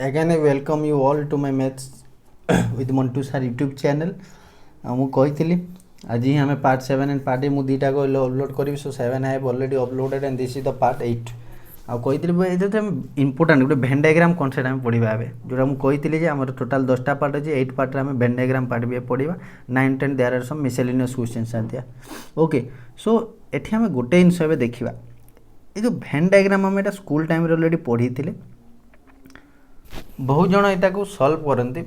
Again, I welcome you all to my maths with Montu sir YouTube channel. ମୁଁ କହିଥିଲି ଆଜି ହିଁ ଆମେ ପାର୍ଟ 7 and ପାର୍ଟ 8 ମୁଁ ଦୁଇଟା ଅପଲୋଡ଼ କରିବି। So 7 I have already uploaded and this is the part 8. ଆଉ କହିଥିଲି ଏଥିରେ ଆମେ ଇମ୍ପୋର୍ଟାଣ୍ଟ ଗୋଟେ ଭେନ୍ ଡାଇଗ୍ରାମ କନସେପ୍ଟ ଆମେ ପଢ଼ିବା ଏବେ, ଯେଉଁଟା ମୁଁ କହିଥିଲି ଯେ ଆମର ଟୋଟାଲ୍ 10ଟା ପାର୍ଟ ଅଛି। 8 ପାର୍ଟରେ ଆମେ ଭେନ୍ ଡାଇଗ୍ରାମ ପାର୍ଟ ବି ପଢ଼ିବା। 9, 10 ଦେୟାର ଆର୍ ସମ୍ ମିସେଲିନିୟସ୍ କ୍ୱେଶ୍ଚନ୍ସ ଆର୍ ଦିଆ। ଓକେ, ସୋ ଏଠି ଆମେ ଗୋଟେ ଜିନିଷ ଏବେ ଦେଖିବା। ଏ ଯେଉଁ ଭେନ୍ ଡାଇଗ୍ରାମ ଆମେ ଏଇଟା ସ୍କୁଲ ଟାଇମ୍ରେ ଅଲରେଡ଼ି ପଢ଼ିଥିଲେ। बहुत जन यहाँ सल्व करते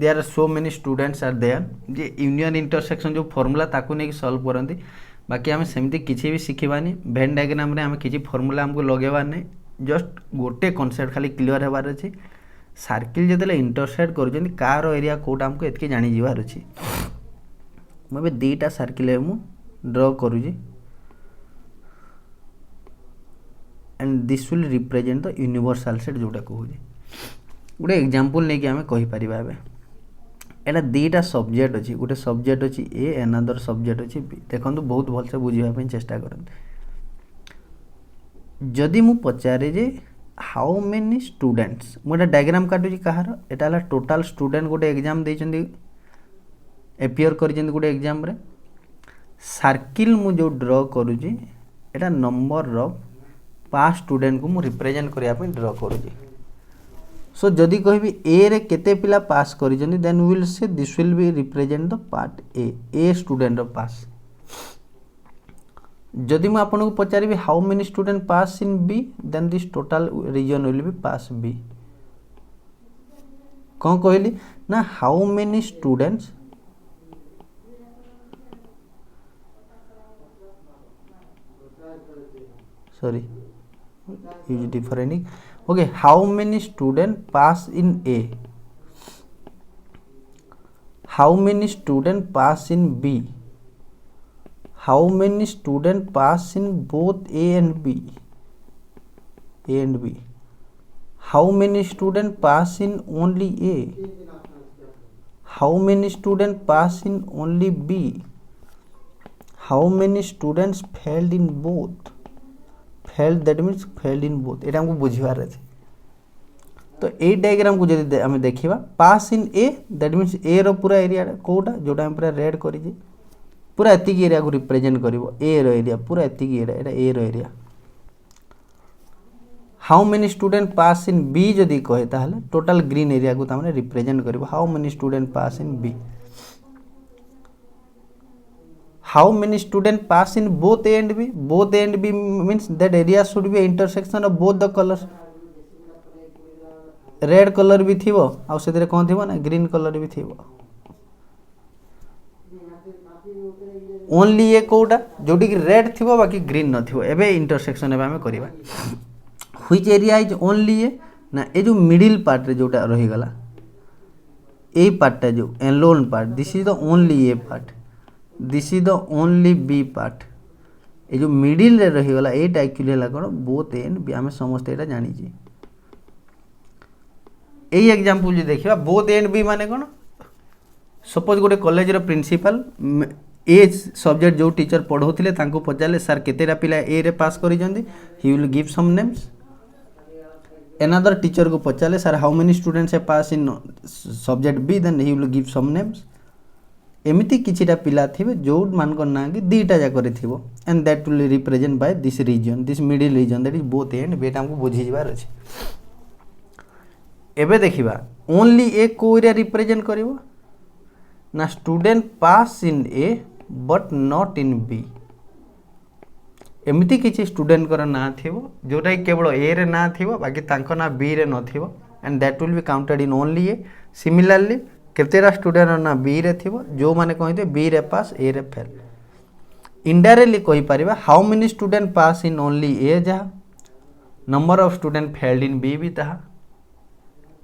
there are so many students are there जे यूनियन इंटरसेक्शन जो फॉर्मूला ताकू नहीं सल्व करते। बाकी आम सेमती किसी भी शिखबानी भेन डायग्राम रे आम किसी फॉर्मूला आमको लगेबार नहीं, जस्ट गोटे कॉन्सेप्ट खाली क्लियर होबार अच्छी। सर्किल जो इंटरसेक्ट कर कार एरिया कोटा आमको एतके जानी जीवार अच्छी। मुझे दुईटा सर्किल ड्र करुँची and this will represent the universal set जोटा कहूँ। गोटे एग्जांपल नहीं कि आम कहीपर एटा दुईटा सब्जेक्ट अच्छी, गोटे सब्जेक्ट अच्छी ए एनादर सब्जेक्ट अच्छी बी। देखो बहुत भलसे बुझापी चेष्टा करते। जदि मु पचारे जे हाउ मेनी स्टूडेंट्स मुझे डायग्राम काटुची कहार एटा टोटाल स्टूडेंट गोटे एग्जाम देइचंदी एपियर करिचंदी गोटे एग्जाम रे। सर्किल मु जो ड्र करुची एटा नंबर ऑफ पास स्टूडेंट को मु रिप्रेजेंट करिया पे ड्र करुची। सो जदि कहबी ए रे केते पिला पास करिसेंती then we will say this will be represent the part a student of pass. जदि मैं आपको पचारि how many student pass in B then this total region will be pass B. कौन कहली ना how many students sorry use different. Okay, how many students pass in A? How many students pass in B? How many students pass in both A and B? A and B. How many students pass in only A? How many students pass in only B? How many students failed in both? Failed that means failed in both. ये हमको बुझार अच्छे। तो ये diagram को जब आम देखा पास in A that means ए रो पूरा एरिया कोटा जोटा हम पूरा रेड कर पूरा एतिक एरिया को रिप्रेजेंट कर ए रो एरिया पूरा एतिक एरिया ए रो area. How many student pass in B जदि कहे ताहले टोटल ग्रीन एरिया को तामने रिप्रेजेंट कर how many student pass in B. How many students pass in both A and B? Both A and B means that area should be intersection of both the colors. Red color भी थी वो आउ से कौन थी ना green colour भी थी वो। ओनली ये कोटा जोटी की रेड थी बाकी ग्रीन न थी एबे इंटरसेक्शन एबे हमें करिबा। व्हिच एरिया इज ओनली ये ना ए जो मिडिल पार्ट रे जोटा रही गला ए पार्ट जो alone part this is the only A part this is the only B part. ये जो मिडिल रे रहीगला एटा एक्चुअली है कौन बोथ ए एंड बी आम समस्त एटा जानी। यही एग्जांपल जो देखा बोथ ए एंड बी माने कौन सपोज गोटे कॉलेज रो प्रिंसिपल ए सब्जेक्ट जो टीचर पढ़ाउथिले तांको पचारे सर केतेटा पिला ए रे पास करिसेंती he will give some names. Another teacher को पचारे सर हाउ मेनी स्टूडेंट्स है pass in subject B then he will give some names. एमती किछिटा पिला थिबे जो मान को ना कि दुईटा जाक and that will represent by this region this middle region that is both and B हमको बुझी जबार अछि। एबे देखिबा ओनली ए को एरिया रिप्रेजेंट करिवो ना student pass in A but not in B. एमती किछि स्टूडेंट कर ना थिबो जोटा केवल ए रे ना थिबो बाकी तांको ना बी रे न थिबो and that will be counted in only A. Similarly केतेटा स्टूडेंट ना बी रे थिबो जो माने कहते बी रे पास ए रे फेल। इनडायरेक्टली कहि परिबा how many student pass in only A जहा number of student failed in B भी ताहा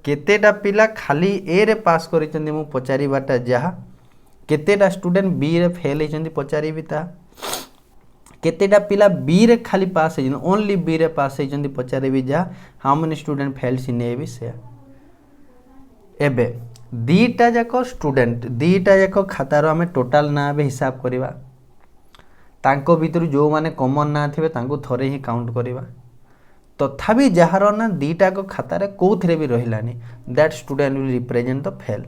केतेटा पिला खाली ए रे पास करिसेंती मु पचारि बाटा जहा केतेटा स्टूडेंट बी रे फेल होइसेंती पचारि भी ताहा केतेटा पिला बी रे खाली पास होइसेंती ओनली बी रे पास होइसेंती पचारि भी जहा how many student failed in A भी से। एबे दीटा जाक स्टूडेंट दीटा जाक खातार आम टोटाल ना हिसाब करवा तांको भितर जो माने कॉमन ना थे तांको थरे ही काउंट करवा तथापि जार ना दीटाक खातार कौन भी रहिलानी that student will represent the fail.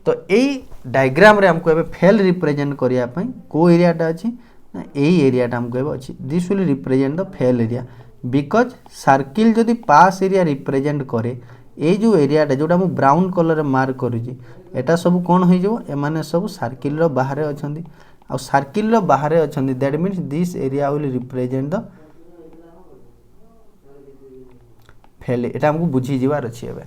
तो यही डायग्राम रे हमको एबे फेल रिप्रेजेंट करिया पई को एरियाटा अछि ना एई एरियाटा हमको एबे अछि this will represent the fail area because circle जदि पास एरिया रिप्रेजेंट करे ए जो एरियाटा जोटा मु ब्राउन कलर रे मार्क करूची एटा सब कोन होई जो ए माने सब सर्किल रो बाहरे अछंदी आ सर्किल रो बाहरे अछंदी that means this area will represent the fail. एटा हमको बुझी जीवार अछि एबे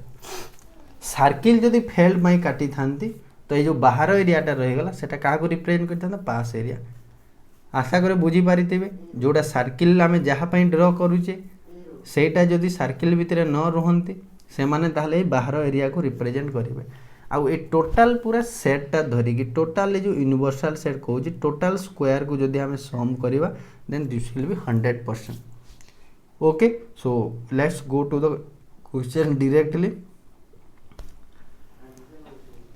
सर्किल जदि फेल माई काटी थांती तो ये जो बाहर एरियाटा रहीगला सेटा क्या रिप्रेजेंट करता पास एरिया। आशा करे बुझी पारिथिबे जोटा सर्किल आमे जहाँ पई ड्रॉ करूचे सेटा जदि सर्किल भितर न रुहंती से माने ताहले बाहर एरिया को रिप्रेजेंट करिवे। आउ ए टोटल पूरा सेटटा धरिकी टोटल जो यूनिवर्सल सेट कहूची टोटल स्क्वायर को जदि आमे सम करबा then this will be 100%। Okay so let's go to the question directly.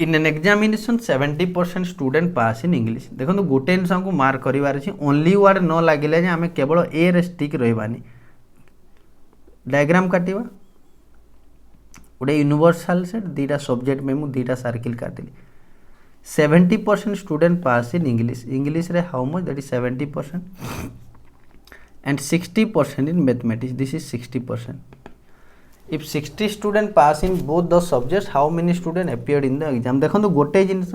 In an examination 70% student pass in English. देखो गोटे जिन हमको मार्क करार अच्छी ओनली वर्ड न लगे आम केवल ए रे स्टिक रही डायग्राम काटिवा गोटे यूनिवर्सल सेट दीटा सब्जेक्ट में मुझे दीटा सर्किल काटिली 70% student pass in English English रे how much that is 70% and 60% in mathematics this is 60%। If 60 student pass in both the subjects, how many student appeared in the exam? देखो तो गोटे जिनस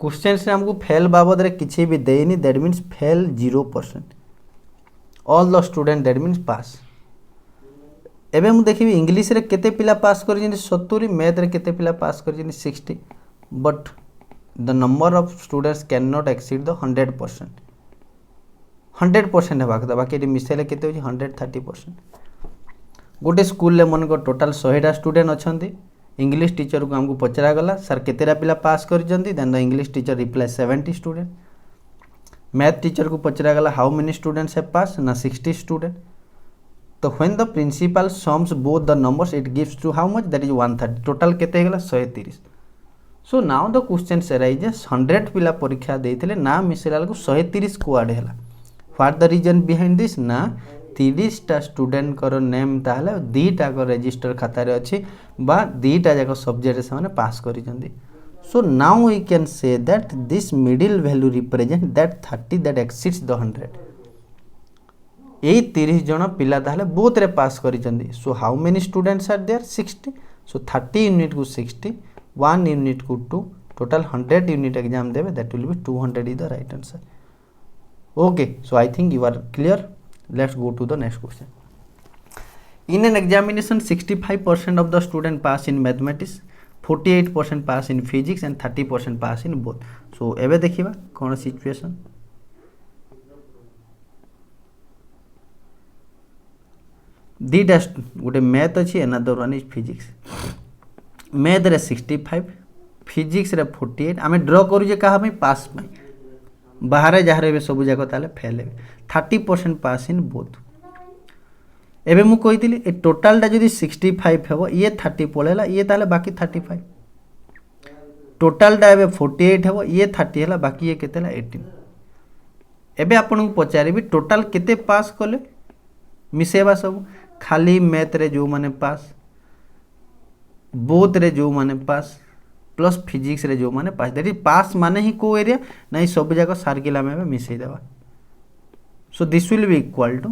question से हमको फेल बाबद रे किसी भी देनी that means fail 0%। All the student that means pass. एबे मु देखिबी इंग्लिश रे केते पिला पास करि जिन 70 मैथ रे केते पिला पास करि जिन 60 but the number of students can not exceed the 100%। 100% हेबा कथा बाकी मिसेले केते होची 130%। गोटे स्कूल मन को टोटाल 100टा स्टूडेंट अच्छा इंग्लिश टीचर को हमको पचरा गला सर केतेटा पिला पास करजंती then the English teacher reply 70 student. Math teacher को पचरा गला how many students have pass ना 60 स्टूडेंट। तो when the principal sums both the numbers it gives to how much that is 130 total केते गला 130। So now the question arises 100 पिला परीक्षा देइथिले ना मिसेलाल को 130 को आड हैला what the reason behind this ना 30टा स्टूडेंट कर नेम ताहले दीटा को रजिस्टर खाता रे अछि बा दीटा जाक सब्जेक्ट से माने पास करिसंदी। So now we can say that this middle value represent that 30 that exceeds the 100। ए 30 जन पिला ताहले बोथ रे पास करिसंदी। So how many students are there 60। So 30 unit को 60 1 यूनिट को 2 टोटल 100 यूनिट एग्जाम देबे that will be 200 is the right answer. Okay so I think you are clear. Let's go to the next question. In an examination 65% of the student pass in mathematics 48% pass in physics and 30% pass in both. So एबे देखिबा कोन situation दीटा गोटे math अच्छी another one is physics. Math रे 65 physics रे 48 आमे draw करूजे कहा में पास में बाहर जहाँ सब जाक ताले fail hey 30% pass in both. एबे मु कहितली ए टोटलटा जदि 65 हेबो ये 30 पळेला ये ताले बाकी 35 टोटलटा एबे 48 हेबो ये 30 हैला बाकी ये केतेला 18। एबे आपन को पचारिबी टोटल केते पास कले मिसेबा सब खाली मैथ रे जो माने पास बोथ रे जो माने पास प्लस फिजिक्स रे जो माने पास दैट इज पास माने ही को एरिया नहीं सब जाक सर्किल में मिसई देवा। So this will be equal to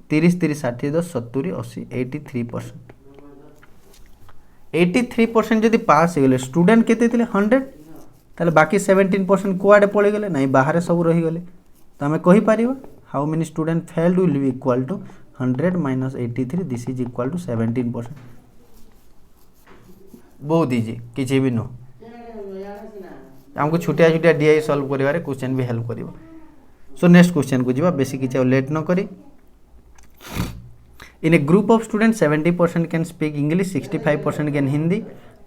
30 30 60 10 70 80 83%। 83% जदि पास हो गले स्टूडेंट केते थिले 100 ताले बाकी 17% कोआडे पळे गले नहीं बाहर सब रही गले तो हमें कहि परिबा how many student failed will be equal to 100 minus 83 this is equal to 17%। बहुत इजी किसी भी नो हमको छुटिया छुटिया डीआई सॉल्व करिवारे क्वेश्चन भी हेल्प करिवो। सो नेक्स्ट क्वेश्चन को जीवा बेसी किछि लेट न करी। In a group of student 70% can speak English 65% can Hindi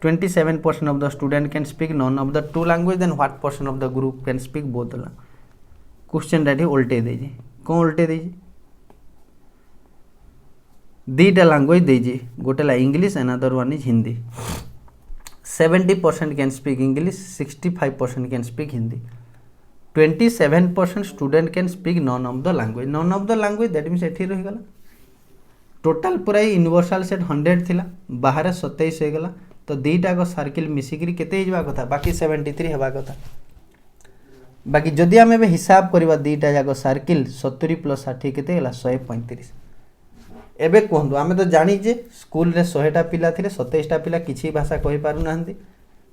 27% of the student can speak none of the two language then what percent of the group can speak both the language. Question रेडी उल्टे देजी कौन उल्टे देजी दीटा language देजी गोटेला English another one is Hindi. 70% can speak English, 65% can speak Hindi. 27% student can speak none of the language. None of the language that means एठी रही गला टोटाल पूरा यूनिवर्सल सेट 100 थिला बाहर 27 हो गला तो दीटा को सर्किल मिसिकी केते हिजवा कथा बाकी 73 हेबा कथा बाकी जदि आम ए हिसाब करवा दीटा जाक सर्किल 70 + 60 केते गला 135 एबे कहतु आम तो जानीचे स्कूल रे 100टा पिला थिले 27टा पिला किसी भाषा कहि पारु नाहंती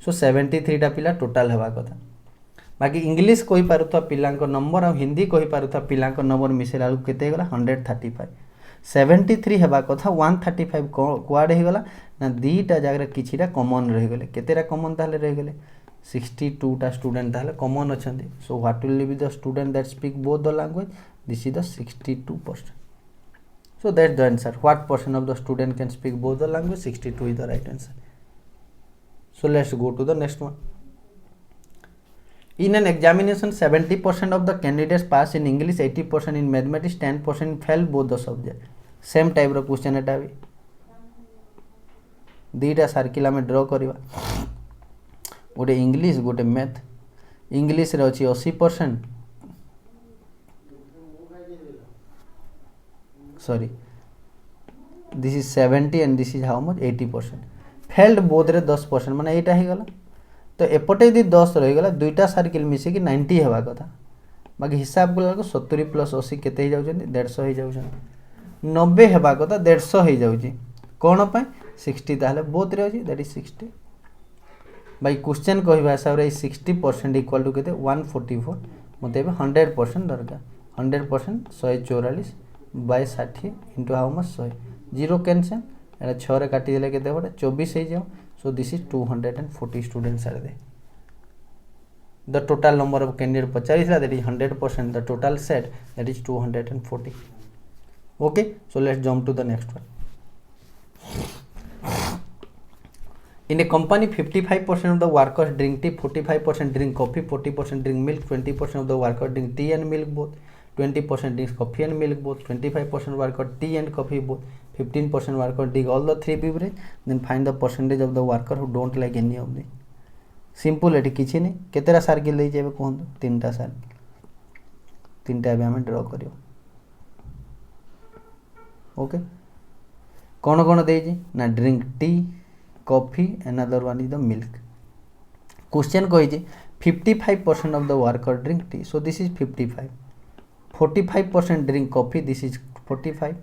सो 73टा पिला टोटाल हेबा कथा बाकी इंग्लिश कहि पारुथा पिलांको नंबर और हिंदी कहि पारुथा पिलांको नंबर मिसेला केते गला 135 73 हेबा कथा 135 कुआडे हे गला ना दीटा जगह किछिटा कॉमन रहि गेले केतेरा कॉमन ताले रहि गेले 62 टा स्टूडेंट ताले कॉमन अछंती so what will be the student that speak both the language this is the 62%. So that's the answer. What percent of the student can speak both the language? 62 is the right answer. So let's go to the next one. In an examination, 70% of the candidates pass in English, 80% in mathematics, 10% fail both the subject. Same type of question एटा भी दीटा circle आम ड्र करवा गोटे English गोटे math English रे अच्छी 80% sorry this is 70 and this is how much 80% failed both रे 10% माने एटा ही गला तो एपटे यदि 10 रही गला दुईटा सर्किल मिसे कि 90 हेबा कथा बाकी हिसाब कला को 70 + 80 केते ही जाउछन 150 ही जाउछन 90 हेबा कथा 150 ही जाउची कोन पय 60 ताले बोथ रे अछि दैट इज 60 बाई क्वेश्चन कहबा हिसाब रे 60% इक्वल टू केते 144 मते 100% दरकार 100% 144 by 60 into how much 100 zero cancel एटा 6 रे काटी देले केते बडे 24 हे जाओ so this is 240 students are they the total number of candidate 50 that is 100% the total set that is 240 okay so let's jump to the next one in a company 55% of the workers drink tea 45% drink coffee 40% drink milk 20% of the workers drink tea and milk both 20% drinks coffee and milk both 25% worker tea and coffee both 15% worker drink all the three beverage then find the percentage of the worker who don't like any of the simple eighty किछि नै केतेरा circle दै जेबे कोन तीनटा circle तीनटा बे हम draw करियो okay कोन कोन दै जी ना drink tea coffee another one is the milk question कहि 55% of the worker drink tea so this is 55 45% drink coffee this is 45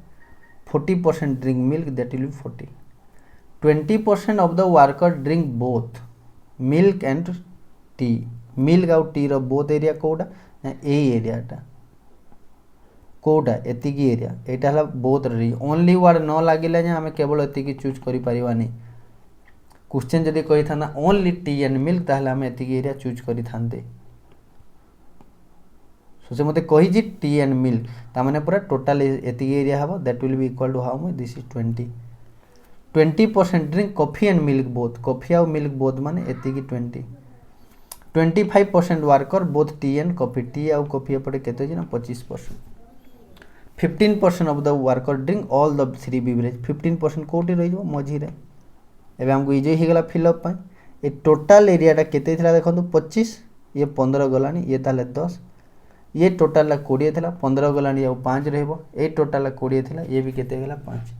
40% drink milk that will be 40 20% of the worker drink both milk and tea milk और tea रो both area कोडा ए area टा कोडा एतिकी area एटा हला both रे only word न लागिला जे हमें केवल एतिकी चूज करि परिवानी क्वेश्चन जदि कहि थाना ओनली टी एंड मिल्क ताहले हमें एतिकी एरिया चूज करि थानते सो से मते कहि जी टी एंड मिल्क ता माने पूरा टोटल एतिकी एरिया हबो that will be equal to how much this is 20% drink coffee and milk both coffee और मिल्क बोथ माने एतिकी 25% worker both tea and coffee tea और कॉफी एपटे केते जे ना 25% 15% of the worker drink all the three beverage 15% कोटी रहि जो मझी रे एबे हमको इजी ही गला फिल अप पय ए टोटल एरिया टा केते थिला देखंतु 25 ये 15 गलानी ये ताले 10 ये टोटल 20 थिला 15 गलानी और 5 रहबो ए टोटल 20 थिला ये भी केते गला 5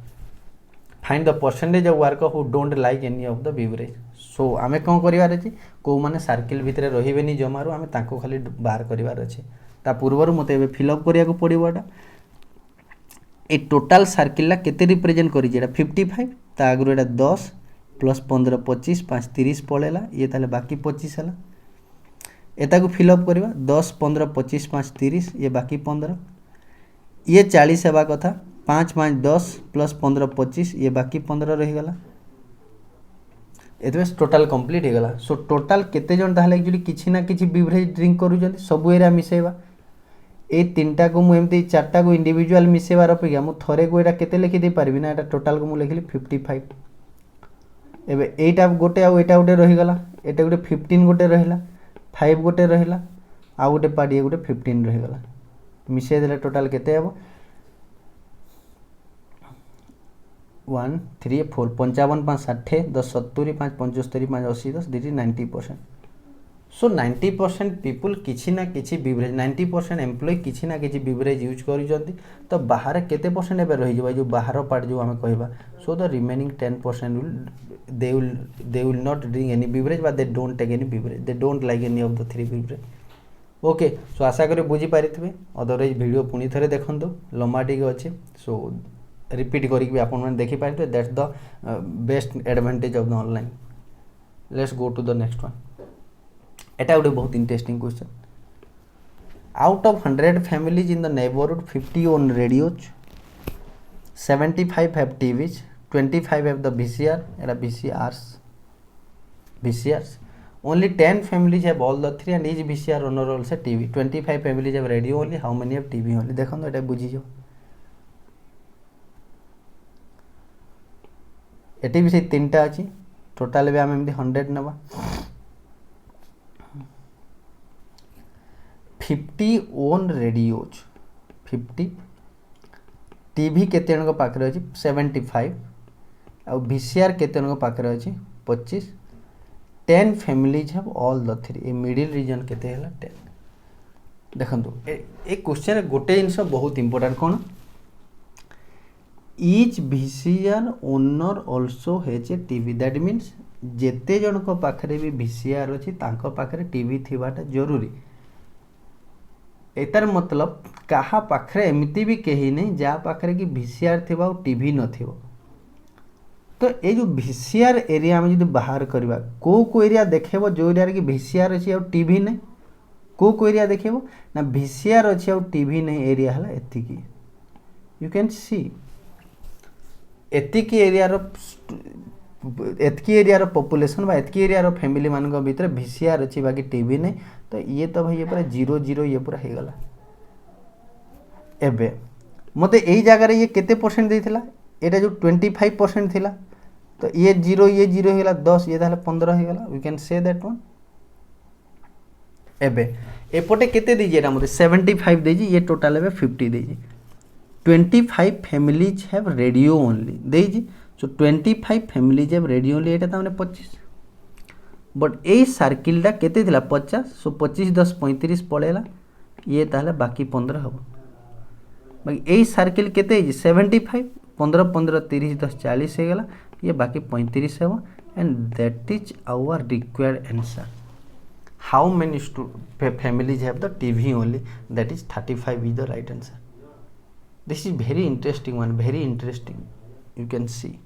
find the percentage of worker who don't like any of the beverage so आमे कोन करिवार अछि को माने सर्किल भितरे रहिबेनी जमारो आमे ताको खाली बाहर करिवार अछि ता पूर्वरु मते एबे फिल अप करिया को पड़िबोटा ए टोटल सर्किल ला केते रिप्रेजेंट करि जेटा 55 ता आगु एटा 10 प्लस 15 25 5 30 पड़ेला ये ताले बाकी 25 हला एता को फिल अप करबा 10 15 25 5 30 ये बाकी 15 ये 40 हेबा कथा 5 5 10 प्लस 15 25 ये बाकी 15 रही गला एतबे टोटल कंप्लीट हे गला सो टोटल केते जन ताले एक्चुअली किछि ना किछि बेवरेज ड्रिंक करू जंती सब एरा मिसेबा ए तीनटा को मु एमती चारटा को इंडिविजुअल मिसेबार अपेक्षा मु थरे को एटा केते लिखि दे परबी ना एटा टोटल को मु लिखली 55 एबे एटा गोटे आ एटा गोटे रही गला एटा गोटे 15 गोटे रहिला 5 गोटे रहिला आ गोटे पार्ट ये गोटे 15 रही गला मिसे देले टोटल केते हेबो 1 3 4 55 5 60 10 70 5 75 5 80 10 दिस इज 90% सो 90% पीपुल किसी ना किसी बिवरेज 90% एम्प्लॉय किसी ना किसी बिवरेज यूज करूँ तो बाहर केते परसेंट एवं रही जो बाहर पार्ट जो आम कह so the remaining 10% they will not drink any beverage but they don't take any beverage they don't like any of the 3 beverage okay so आशा करी बुझीपारे अदरवाइज वीडियो पुणी थे देखो लंबा टी अच्छे सो रिपीट करके आप देखिपारे that's the best advantage of the online let's go to the next one एटा गोटे बहुत interesting question out of 100 families in the neighbourhood 50 own radios 75 have TVs 25 have the VCR Etah VCRs only 10 families have all the three and each VCR owner also TV 25 families have radio only how many have TV only देखो एटा बुझी जो eighty भी से तीनटा अच्छी total भी आम एमती 100 नवा 50 ओन रेडियोज 50 टीवी केते जन पाखे अच्छी 75 आउ VCR केते जन पाखे अच्छी 25 10 families have all the three a middle region केते हैला 10 देखंतु ए क्वेश्चन गोटे जिनस बहुत इंपोर्टेंट कौन each VCR owner also has a TV that means जेते जन को पाखरे भी VCR अच्छी तांको पाखरे टीवी थिबाटा जरूरी एतार मतलब कहा पाखरे एमती भी कहीं नहीं जहाँ पाखरे कि VCR थिबा और टीवी नथिबो तो ये जो VCR एरिया में जो बाहर करवा को एरिया देखेबो जो एरिया कि VCR अच्छी और टीवी नहीं को एरिया देखेबो ना VCR अच्छी और टीवी नहीं एरिया हला एतिकी यू कैन सी एतिकी एरिया पॉपुलेशन बा एतिकी एरिया फैमिली मान भीतर VCR अच्छी बाकी टीवी नहीं तो ये तो भाई ये पूरा 0 ये पूरा हो गला एबे मते यही जगह ये केते परसेंट देथिला एटा जो 25% थिला तो ये 0 हो गला 10 ये ताले 15 हो गला we can say that one एबे एपटे केते दीजी एटा मते 75 दीजी ये टोटल एबे 50 दीजी 25 फैमिलीज हैव रेडियो ओनली दीजी so 25 families have radio only एटा ताने 25 बट ए सर्किलटा केते थिला 50 सो 25 10 35 पड़ेला ये ताले बाकी 15 हबो बाकी ए सर्किल केते 75 15 15 30 10 40 हो गला ये बाकी 35 है and that is our required answer how many families have the TV only that is 35 is the right answer this is very interesting one very interesting you can see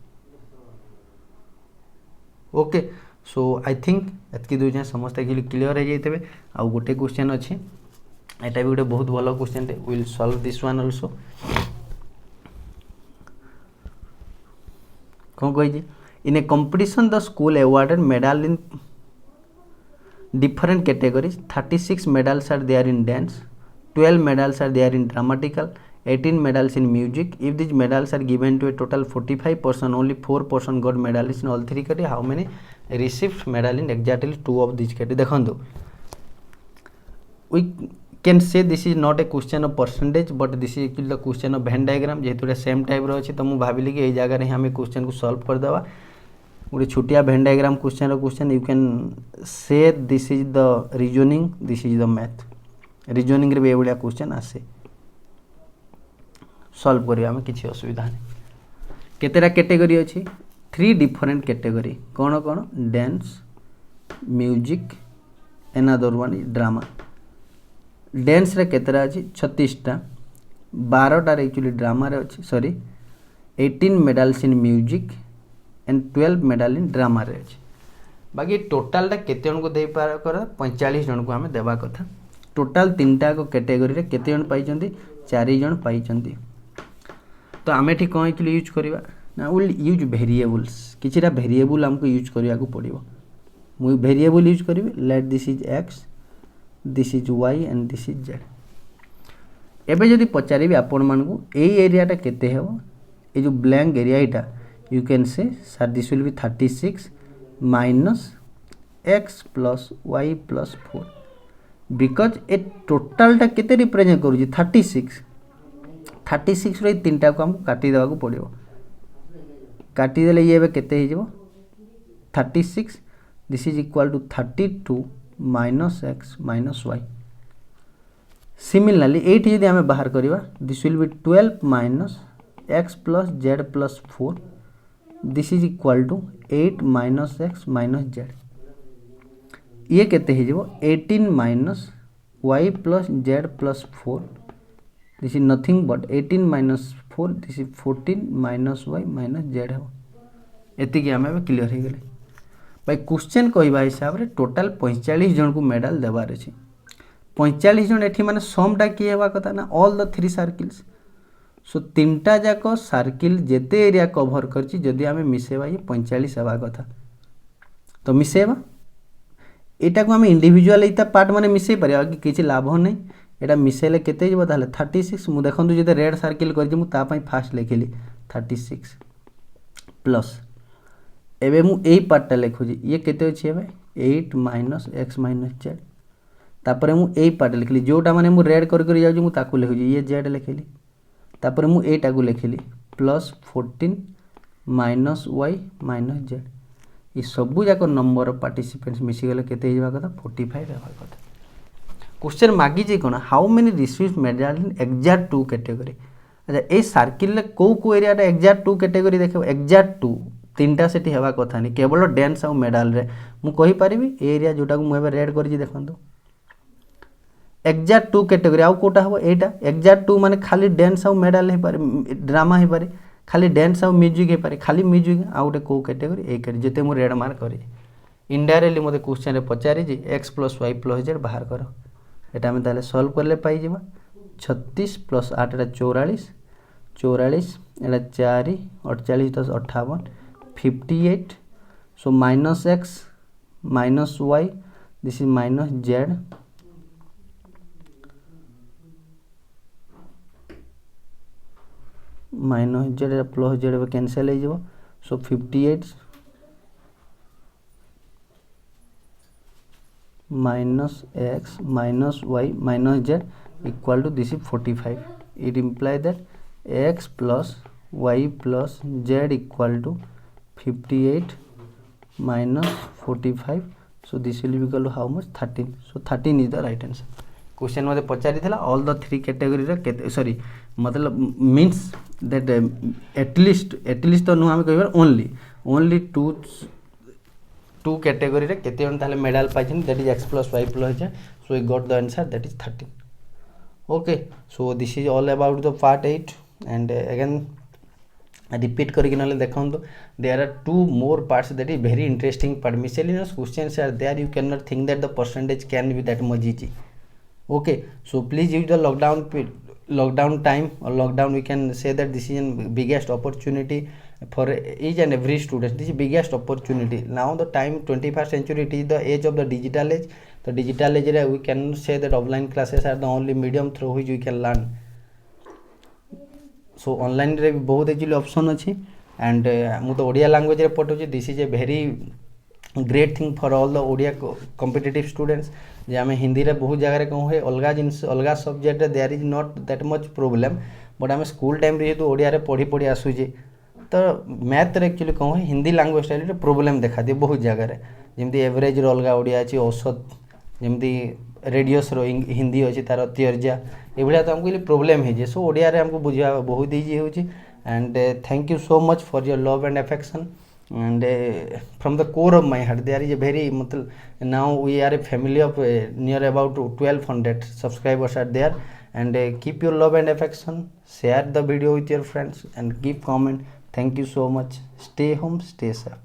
okay so I think एतकी दुई जाए समस्त clear हो जाइए आउ गोटे question अच्छे एटा भी गोटे बहुत भल question will solve this one also कौन कही in a competition the school awarded medal in different categories 36 medals are there in dance 12 medals are there in dramatical 18 medals in music if these medals are given to a total 45 person only 4 person got medals in all three categories how many received medal in exactly 2 of these categories देखो we can say this is not a question of percentage but this is actually the question of Venn diagram जेहेतु same type रो अछि तो मु भाबिली कि एई जगह रे हम question को सॉल्व कर देबा गोटे छोटिया Venn diagram question you can say this is the reasoning this is the math reasoning रे भी एवलिया क्वेश्चन आसे सॉल्व करिया हम किछि असुविधा नहीं केतेरा कैटेगरी अछि 3 डिफरेंट कैटेगरी कौन कौन dance music another one drama dance रे केतेरा अछि 36 टा 12 टा एक्चुअली ड्रामा रे अछि sorry 18 medals in music and 12 medal in drama रे अछि बाकी टोटल टा केते जन को दे पार कर 45 जन को हमें देबा कथा टोटल 3टा को कैटेगरी रे केते जन पाई चंदी 4 जन पाई चंदी तो आमे ठीक कोन एक्चुअली यूज करबा ना विल यूज वेरिएबल्स किछिरा वेरिएबल हमको यूज करिया को पड़िबो मु वेरिएबल यूज करबी let this is x this is y and this is z एबे जदी पचारिबी आपण मान को ए एरियाटा केते हेबो ए जो ब्लैंक एरिया इटा you can say sir this will B 36 minus x plus y plus 4 because A total टा केते रिप्रेजेंट करूची 36 रे तीनटा को हमको काटी देबा को पड़िबो काटी देले ये केते हे जेबो 36 this is equal to 32 minus X minus Y similarly एट यदि आम बाहर करवा this will be 12 minus X plus Z plus 4 this is equal to 8 minus X minus Z ये केते हो 18 minus Y plus Z plus 4 this is nothing but 18 minus 4 this is 14 minus Y minus Z हो एति आम clear हो गले भाई question कहवा हिसाब से टोटाल 45 जन को मेडल देवार अच्छे 45 जन एठी माने समटा किए हेबा कथा ना ऑल द 3 सर्किल्स सो तीनटा जाक सर्किल जेते एरिया कवर करछि जदि आमे मिसेबा ये 45 हेबा कथा तो मिसेबा एटा को आमे इंडिविजुअल एता पार्ट माने मिसे परिया कि किछि लाभ नै एटा मिसेले केते जबो ताले 36 मु देखंतु जते रेड सर्किल करछि मु ता पई फास्ट लेखिली 36 प्लस एबे मु एई पार्टटा लेखुछि ये केते अछि एबे 8 माइनस एक्स माइनस जेड तापर मु एई पार्ट लिखली जोटा माने मु रेड कर जाउछि मु ताकू लिखुछि ये जेड लिखली तापर मु एटा को लिखली plus 14 minus Y minus Z ये सबू जाक नंबर ऑफ पार्टिसिपेंट्स मिसी गले केते हेबा कथा 45 हेबा कथा क्वेश्चन मागी जे कोन how many received medal in exact 2 category अच्छा ए सर्किल ले को एरिया रे एग्जैक्ट 2 कैटेगरी देखो एग्जैक्ट 2 तीनटा सेठी हेबा कथा नि केवल डांस आ मेडल रे मु कहि परिबी एरिया जोटा को मु एबे रेड करछि देखंतु एग्जैक्ट 2 कैटेगरी आउ कोटा हो एटा एग्जैक्ट 2 माने खाली डांस आ मेडल हे पारे ड्रामा हे पारे खाली डांस आ म्यूजिक हे पारे खाली म्यूजिक आ उटे को कैटेगरी ए कैटेगरी जते मु रेड मार्क करी इनडायरेक्टली मते क्वेश्चन रे पचारि जे x + y + z बाहर करो एटा हम ताले सॉल्व करले पाई जेबा 36 + 8 एटा 44 44 एटा 4 48 10 58 58 so minus x minus y this is minus z minus z plus z cancel हो जाबो so 58 minus x minus y minus z equal to this is 45 it implies that x plus y plus z equal to 58 minus 45 so this will be equal to how much 13 so 13 is the right answer question मते पचारि थिला all the 3 category रे sorry मतलब means that at least तो नु हम कहबा only two category रे केते जन ताले मेडल पाइछन that is x + y + z so we got the answer that is 13 okay so this is all about the part 8 and again repeat करके नले देखंतो there are 2 more parts that is very interesting part miscellaneous questions are there you cannot think that the percentage can be that much easy okay so please use the lockdown time or lockdown we can say that this is the biggest opportunity for each and every student this is biggest opportunity now the time 21st century it is the age of the digital age the digital age we can say that offline classes are the only medium through which we can learn so online रे बहुत actually option अछि and मु तो Odia language रे पढो this is a very great thing for all the Odia competitive students जे आमे हिंदी रे बहुत जगह रे कहू है अलगा जिंस अलगा सब्जेक्ट रे there is not that much problem but आमे स्कूल टाइम रे तो ओडिया रे पढ़ी आसु जे तो मैथ रे एक्चुअली कहू है हिंदी लैंग्वेज स्टाइल रे प्रॉब्लम देखा दे बहुत जगह रे जेमती एवरेज रो अलगा ओडिया अछि औसत जेमती रेडियस रो हिंदी अछि तार त्यर्जा एभलिया तो हमको प्रॉब्लम है जे सो ओडिया रे हमको बुझा बहुत इजी होची and thank you so much for your love and affection and from the core of my heart there is a very now we are a family of near about 1200 subscribers are there and keep your love and affection share the video with your friends and give comment thank you so much stay home stay safe